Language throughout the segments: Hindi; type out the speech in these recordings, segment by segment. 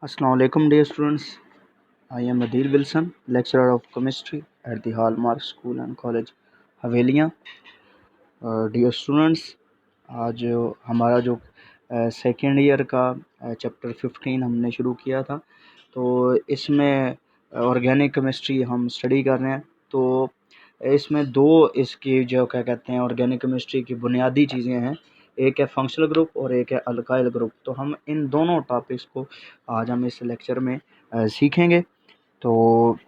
Assalamu alaikum, dear students. I am Adil Wilson, lecturer of chemistry at the Hallmark School and College, हवेलियाँ। डियर स्टूडेंट्स, आज हमारा जो सेकेंड ईयर का चैप्टर 15 हमने शुरू किया था, तो इसमें ऑर्गेनिक केमिस्ट्री हम स्टडी कर रहे हैं। तो इसमें दो इसकी जो क्या कहते हैं ऑर्गेनिक केमिस्ट्री की बुनियादी चीज़ें हैं, एक है फंक्शनल ग्रुप और एक है अल्काइल ग्रुप। तो हम इन दोनों टॉपिक्स को आज हम इस लेक्चर में सीखेंगे। तो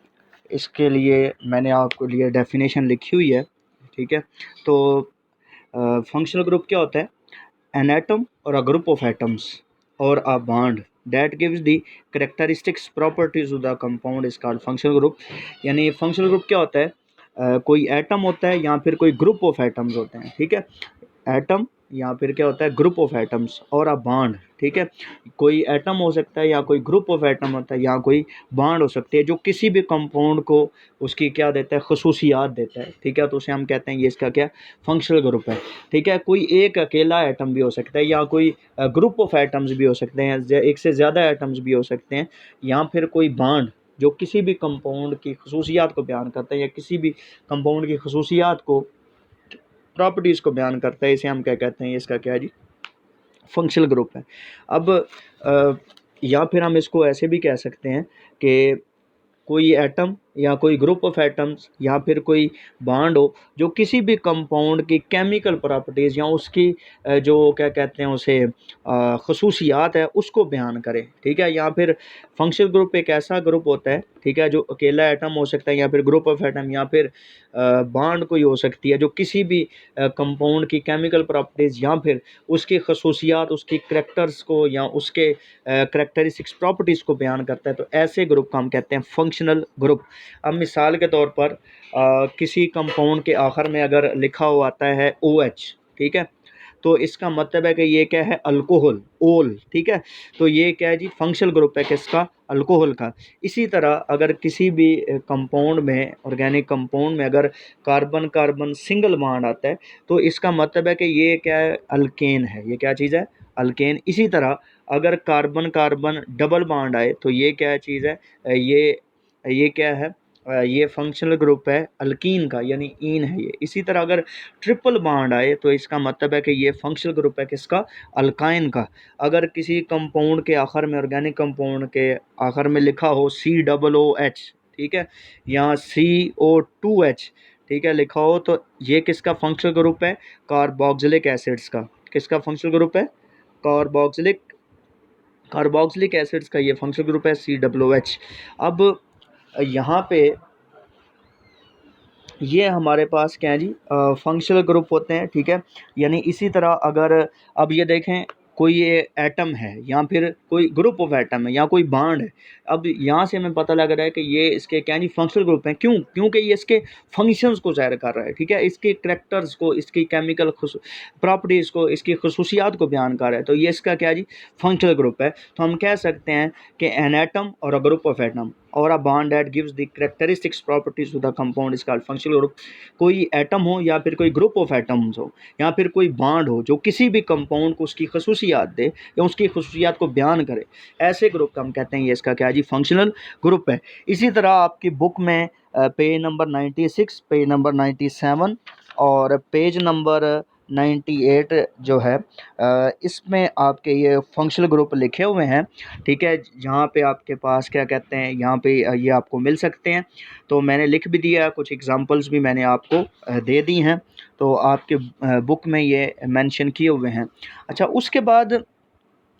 इसके लिए मैंने आपको लिए डेफिनेशन लिखी हुई है, ठीक है। तो फंक्शनल ग्रुप क्या होता है? एन एटम और अ ग्रुप ऑफ एटम्स और a bond that gives the characteristics properties to the compound is called functional group. यानी फंक्शनल ग्रुप क्या होता है? कोई एटम होता है या फिर कोई ग्रुप ऑफ एटम्स होते हैं, ठीक है। एटम या फिर क्या होता है? ग्रुप ऑफ एटम्स और अ बॉन्ड, ठीक है। कोई एटम हो सकता है या कोई ग्रुप ऑफ एटम होता है या कोई बॉन्ड हो सकती है जो किसी भी कंपाउंड को उसकी क्या देता है? खसूसियात देता है, ठीक है। तो उसे हम कहते हैं ये इसका क्या? फंक्शनल ग्रुप है, ठीक है। कोई एक अकेला एटम भी हो सकता है या कोई ग्रुप ऑफ एटम्स भी हो सकते हैं, एक से ज़्यादा एटम्स भी हो सकते हैं, या फिर कोई बॉन्ड जो किसी भी कंपाउंड की खसूसियात को बयान करता है या किसी भी कंपाउंड की खसूसियात को प्रॉपर्टीज़ को बयान करता है। इसे हम क्या कहते हैं? इसका क्या है जी? फंक्शनल ग्रुप है। अब या फिर हम इसको ऐसे भी कह सकते हैं कि कोई एटम या कोई ग्रुप ऑफ एटम्स या फिर कोई बॉन्ड हो जो किसी भी कंपाउंड की केमिकल प्रॉपर्टीज़ या उसकी जो क्या कहते हैं उसे खसूसियात है उसको बयान करे, ठीक है। या फिर फंक्शनल ग्रुप एक ऐसा ग्रुप होता है, ठीक है, जो अकेला एटम हो सकता है या फिर ग्रुप ऑफ एटम या फिर बॉन्ड कोई हो सकती है जो किसी भी कंपाउंड की केमिकल प्रॉपर्टीज़ या फिर उसकी खसूसियात, उसकी करैक्टर्स को या उसके करैक्टरिस्टिक्स प्रॉपर्टीज़ को बयान करता है। तो ऐसे ग्रुप को हम कहते हैं फंक्शनल ग्रुप। अब मिसाल के तौर पर किसी कंपाउंड के आखिर में अगर लिखा हुआ आता है OH, ठीक है, तो इसका मतलब है कि ये क्या है? अल्कोहल, ओल, ठीक है। तो ये क्या है जी? फंक्शनल ग्रुप है किसका? अल्कोहल का। इसी तरह अगर किसी भी कंपाउंड में, ऑर्गेनिक कंपाउंड में अगर कार्बन कार्बन सिंगल बॉन्ड आता है तो इसका मतलब है कि ये क्या है? अल्केन है। ये क्या चीज़ है? अल्केन। इसी तरह अगर कार्बन कार्बन डबल बॉन्ड आए तो ये क्या चीज़ है? ये क्या है? ये फंक्शनल ग्रुप है अल्कीन का, यानी ईन है ये। इसी तरह अगर ट्रिपल बॉन्ड आए तो इसका मतलब है कि ये फंक्शनल ग्रुप है किसका? अल्काइन का। अगर किसी कंपाउंड के आखिर में, ऑर्गेनिक कंपाउंड के आखिर में लिखा हो COOH, ठीक है, या CO2H, ठीक है, लिखा हो तो ये किसका फंक्शनल ग्रुप है? कार्बोक्सिलिक एसिड्स का। किसका फंक्शनल ग्रुप है? कार्बोक्सिलिक एसिड्स का ये फंक्शनल ग्रुप है COOH। अब यहाँ पे ये हमारे पास क्या है जी? फंक्शनल ग्रुप होते हैं, ठीक है। यानी इसी तरह अगर अब ये देखें कोई ये एटम है या फिर कोई ग्रुप ऑफ एटम है या कोई बॉन्ड है, अब यहाँ से हमें पता लग रहा है कि ये इसके क्या जी? फंक्शनल ग्रुप हैं। क्यों? क्योंकि ये इसके फंक्शंस को ज़ाहिर कर रहा है, ठीक है, इसके करैक्टर्स को, इसकी केमिकल प्रॉपर्टीज़ को, इसकी खसूसियात को बयान कर रहा है। तो ये इसका क्या जी? फंक्शनल ग्रुप है। तो हम कह सकते हैं कि एन एटम और अ ग्रुप ऑफ एटम और a bond that gives the characteristics properties to the compound is called functional group. कोई एटम हो या फिर कोई ग्रुप ऑफ एटम्स हो या फिर कोई बॉन्ड हो जो किसी भी कंपाउंड को उसकी खसूसियात दे या उसकी खसूसियात को बयान करे, ऐसे ग्रुप का हम कहते हैं ये इसका क्या जी? फंक्शनल ग्रुप है। इसी तरह आपकी बुक में पेज नंबर 96, पेज नंबर 97 और पेज नंबर 98 जो है इसमें आपके ये फंक्शनल ग्रुप लिखे हुए हैं, ठीक है। जहाँ पे आपके पास क्या कहते हैं, यहाँ पे ये आपको मिल सकते हैं। तो मैंने लिख भी दिया, कुछ एग्जांपल्स भी मैंने आपको दे दी हैं, तो आपके बुक में ये मेंशन किए हुए हैं। अच्छा, उसके बाद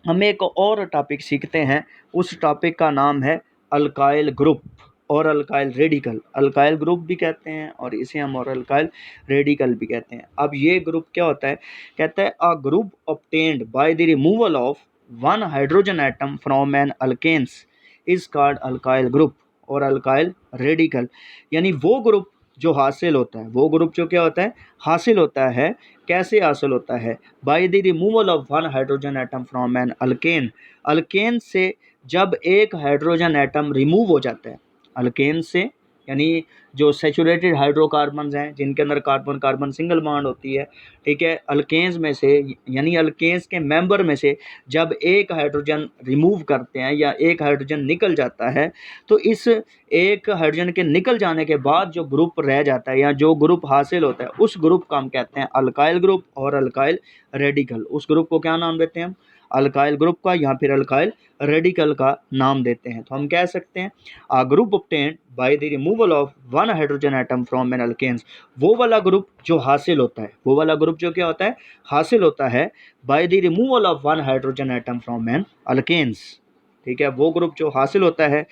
हम एक और टॉपिक सीखते हैं। उस टॉपिक का नाम है अल्काइल ग्रुप और अल्काइल रेडिकल। अल्काइल ग्रुप भी कहते हैं और इसे हम और अल्काइल रेडिकल भी कहते हैं। अब ये ग्रुप क्या होता है? कहता है a group obtained by the removal of one hydrogen atom from an alkanes is called alkyl group और अल्काइल रेडिकल। यानी वो ग्रुप जो हासिल होता है, वो ग्रुप जो क्या होता है? हासिल होता है। कैसे हासिल होता है? By the removal of one hydrogen atom from an alkane. Alkane से जब एक हाइड्रोजन एटम रिमूव हो जाता है, अल्केन से यानी जो सैचुरेटेड हाइड्रोकार्बन्स हैं जिनके अंदर कार्बन कार्बन सिंगल बॉन्ड होती है, ठीक है, अल्केन्स में से, यानी अल्केन्स के मेंबर में से जब एक हाइड्रोजन रिमूव करते हैं या एक हाइड्रोजन निकल जाता है, तो इस एक हाइड्रोजन के निकल जाने के बाद जो ग्रुप रह जाता है या जो ग्रुप हासिल होता है, उस ग्रुप का हम कहते हैं अल्काइल ग्रुप और अल्काइल रेडिकल। उस ग्रुप को क्या नाम देते हैं हम? अल्काइल ग्रुप का या फिर अल्काइल रेडिकल का नाम देते हैं। तो हम कह सकते हैं a group obtained by the removal of one hydrogen atom from an alkanes, वो वाला ग्रुप जो हासिल होता है, वो वाला ग्रुप जो क्या होता है, हासिल होता है by the removal of one hydrogen atom from an alkanes, ठीक है, वो ग्रुप जो हासिल होता है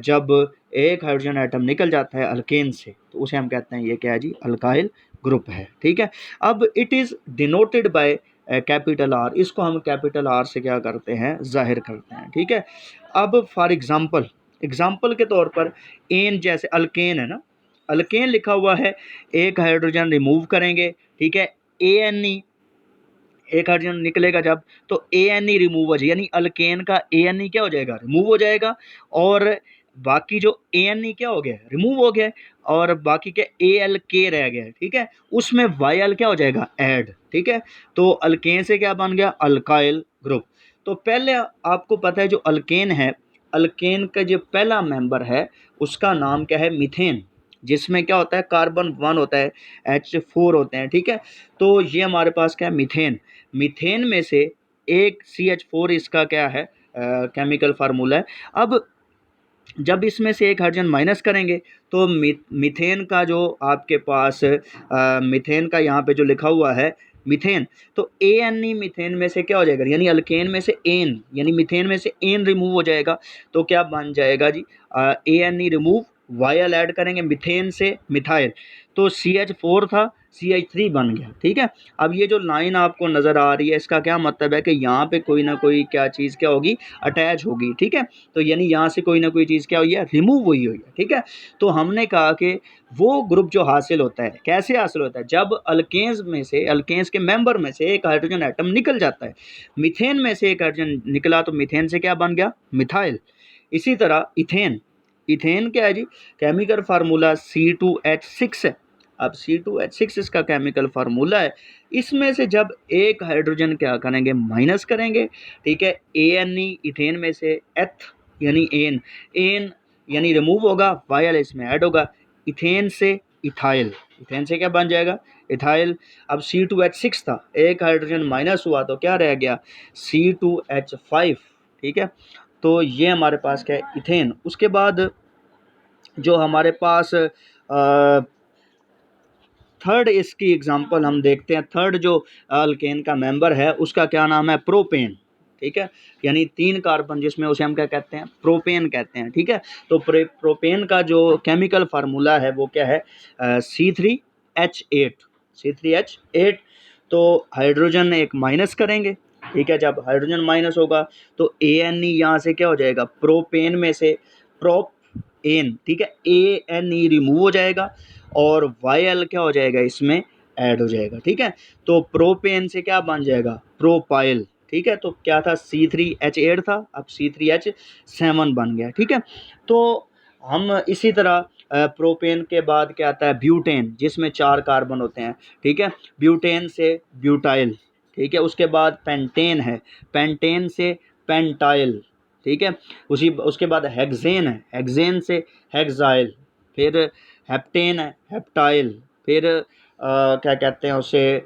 जब एक हाइड्रोजन एटम निकल जाता है अल्केन से, तो उसे हम कहते हैं ये क्या है जी, अल्काइल ग्रुप है। ठीक है, अब it is denoted by capital R, इसको हम कैपिटल आर से क्या करते हैं, जाहिर करते हैं। ठीक है, अब फॉर एग्जाम्पल के तौर पर एन, जैसे अल्केन है ना, अल्केन लिखा हुआ है, एक हाइड्रोजन रिमूव करेंगे, ठीक है, ए एन ई, एक हाइड्रोजन निकलेगा जब, तो ए एन ई रिमूव हो जाए, यानी अल्केन का ए एन ई क्या हो जाएगा, रिमूव हो जाएगा, और बाकी जो ए एन ई क्या हो गया, रिमूव हो गया, और बाकी के ए एल के रह गया। ठीक है, उसमें वाई एल क्या हो जाएगा, ऐड। ठीक है, तो अल्केन से क्या बन गया, अल्काइल ग्रुप। तो पहले आपको पता है जो अल्केन है, अल्केन का जो पहला मेंबर है उसका नाम क्या है, मीथेन, जिसमें क्या होता है, कार्बन 1 होता है, H4 होते हैं। ठीक है, तो ये हमारे पास क्या है, मीथेन। मीथेन में से एक CH4 इसका क्या है, केमिकल फार्मूला है। अब जब इसमें से एक हाइड्रोजन माइनस करेंगे तो मीथेन का जो आपके पास मीथेन का यहाँ पे जो लिखा हुआ है मीथेन, तो ए एन ई मीथेन में से क्या हो जाएगा, यानी अल्केन में से एन, यानी मीथेन में से एन रिमूव हो जाएगा, तो क्या बन जाएगा जी, A N E remove, Y add करेंगे मिथेन से मिथाइल, तो CH4 था, CH3 बन गया। ठीक है, अब ये जो लाइन आपको नज़र आ रही है, इसका क्या मतलब है कि यहाँ पे कोई ना कोई क्या चीज़ क्या होगी, अटैच होगी। ठीक है, तो यानी यहाँ से कोई ना कोई चीज़ क्या हुई है, रिमूव हुई है। ठीक है, तो हमने कहा कि वो ग्रुप जो हासिल होता है, कैसे हासिल होता है, जब अल्केन्स में से, अल्केन्स के मेंबर में से एक हाइड्रोजन एटम निकल जाता है, मीथेन में से एक हाइड्रोजन निकला, तो मीथेन से क्या बन गया, मिथाइल। इसी तरह इथेन, इथेन क्या है जी, केमिकल फार्मूला C2H6 है। अब C2H6 इसका केमिकल फार्मूला है, इसमें से जब एक हाइड्रोजन क्या करेंगे, माइनस करेंगे, ठीक है, ए एन ई, इथेन में से एथ यानी एन, एन यानी रिमूव होगा, वाई इसमें ऐड होगा, इथेन से इथाइल, इथेन से क्या बन जाएगा, इथाइल। अब C2H6 था, एक हाइड्रोजन माइनस हुआ तो क्या रह गया, C2H5। ठीक है, तो ये हमारे पास क्या है, इथेन। उसके बाद जो हमारे पास थर्ड इसकी एग्जांपल हम देखते हैं, थर्ड जो अल्केन का मेंबर है उसका क्या नाम है, प्रोपेन। ठीक है, यानी 3 कार्बन जिसमें, उसे हम क्या कहते हैं, प्रोपेन कहते हैं। ठीक है, तो प्रोपेन का जो केमिकल फार्मूला है वो क्या है, C3H8, C3H8। तो हाइड्रोजन एक माइनस करेंगे, ठीक है, जब हाइड्रोजन माइनस होगा तो ए एन ई यहाँ से क्या हो जाएगा, प्रोपेन में से प्रोप एन, ठीक है, ए एन ई रिमूव हो जाएगा और वाई एल क्या हो जाएगा, इसमें ऐड हो जाएगा। ठीक है, तो प्रोपेन से क्या बन जाएगा, प्रोपाइल। ठीक है, तो क्या था, C3H8 था, अब C3H7 बन गया। ठीक है, तो हम इसी तरह प्रोपेन के बाद क्या आता है, ब्यूटेन, जिसमें 4 कार्बन होते हैं। ठीक है, ब्यूटेन से ब्यूटाइल। ठीक है, उसके बाद पेंटेन है, पेंटेन से पेंटाइल। ठीक है, उसके बाद हेक्सेन है, हेक्सेन से हेक्साइल, फिर हेप्टेन है, हेप्टाइल, फिर क्या कहते हैं उसे,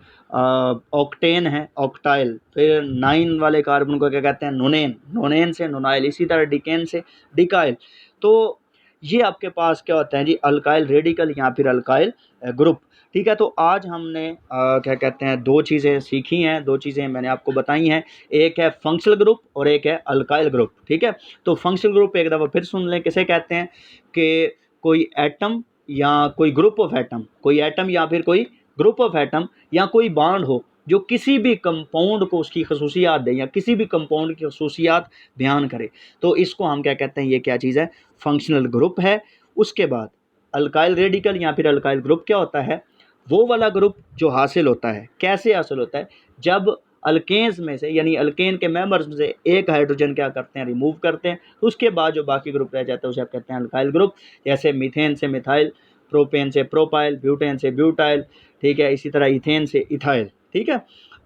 ऑक्टेन है, ऑक्टाइल, फिर 9 वाले कार्बन को क्या कहते हैं, नोनेन, नोनेन से नोनाइल, इसी तरह डिकेन से डिकाइल। तो ये आपके पास क्या होता है जी, अल्काइल रेडिकल या फिर अल्काइल ग्रुप। ठीक है, तो आज हमने क्या कहते हैं 2 चीज़ें सीखी हैं, 2 चीज़ें मैंने आपको बताई हैं, एक है फंक्शनल ग्रुप और एक है अल्काइल ग्रुप। ठीक है, तो फंक्शनल ग्रुप एक दफ़ा फिर सुन लें, किसे कहते हैं कि कोई एटम या कोई ग्रुप ऑफ एटम, कोई एटम या फिर कोई ग्रुप ऑफ एटम या कोई बॉन्ड हो जो किसी भी कंपाउंड को उसकी खसूसियात दे या किसी भी कंपाउंड की खसूसियात बयान करे, तो इसको हम क्या कहते हैं, ये क्या चीज़ है, फंक्शनल ग्रुप है। उसके बाद अल्काइल रेडिकल या फिर अल्काइल ग्रुप क्या होता है, वो वाला ग्रुप जो हासिल होता है, कैसे हासिल होता है, जब अल्केन्स में से, यानी अल्केन के मेंबर्स में से एक हाइड्रोजन क्या करते हैं, रिमूव करते हैं, तो उसके बाद जो बाकी ग्रुप रह जाता है उसे आप कहते हैं अल्काइल ग्रुप। जैसे मीथेन से मिथाइल, प्रोपेन से प्रोपाइल, ब्यूटेन से ब्यूटाइल, ठीक है, इसी तरह इथेन से इथाइल। ठीक है,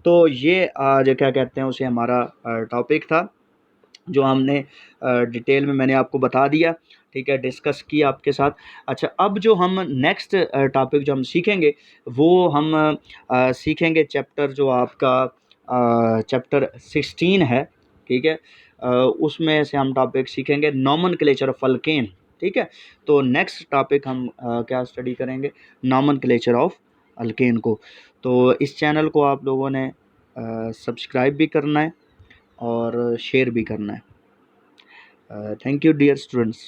तो ये आज क्या कहते हैं उसे हमारा टॉपिक था जो हमने डिटेल में मैंने आपको बता दिया, ठीक है, डिस्कस किया आपके साथ। अच्छा, अब जो हम नेक्स्ट टॉपिक जो हम सीखेंगे वो हम सीखेंगे चैप्टर जो आपका चैप्टर 16 है, ठीक है, उसमें से हम टॉपिक सीखेंगे नॉमेनक्लेचर ऑफ अल्केन। ठीक है, तो नेक्स्ट टॉपिक हम क्या स्टडी करेंगे, नॉमेनक्लेचर ऑफ अल्केन को। तो इस चैनल को आप लोगों ने सब्सक्राइब भी करना है और शेयर भी करना है। Thank you dear students.